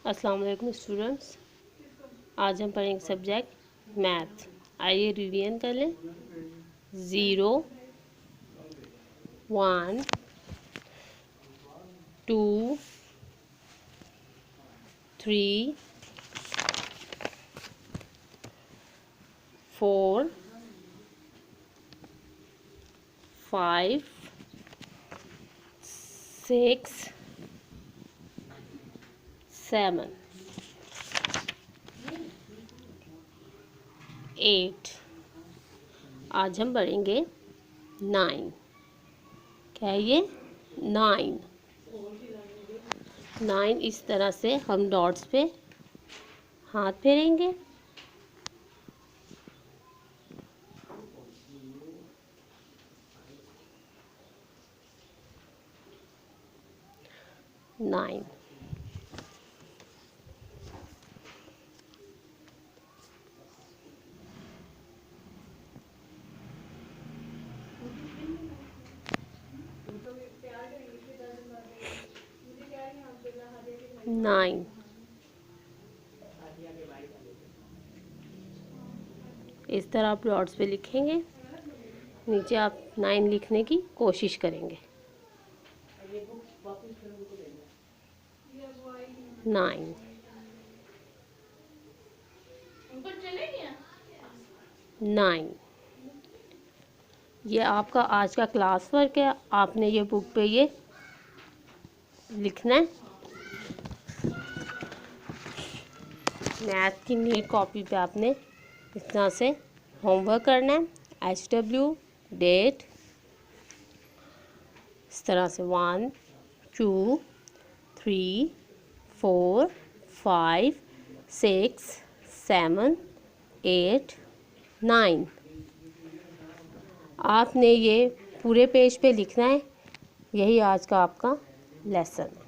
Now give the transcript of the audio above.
अस्सलाम वालेकुम स्टूडेंट्स। आज हम पढ़ेंगे सब्जेक्ट मैथ। आइए रिवीजन कर लें। 0 1 2 3 4 5 6 7 8। आज हम पढ़ेंगे 9। क्या है ये? 9। 9 इस तरह से हम डॉट्स पे हाथ फेरेंगे। नाइन। नाइन। इस तरह आप डॉट्स पे लिखेंगे। नीचे आप 9 लिखने की कोशिश करेंगे। 9 9। ये आपका आज का क्लास वर्क है। आपने ये बुक पे ये लिखना है। मैथ की नीट कॉपी पे आपने इस तरह से होमवर्क करना है। HW डेट इस तरह से 1 2 3 4 5 6 7 8 9। आपने ये पूरे पेज पे लिखना है। यही आज का आपका लेसन है।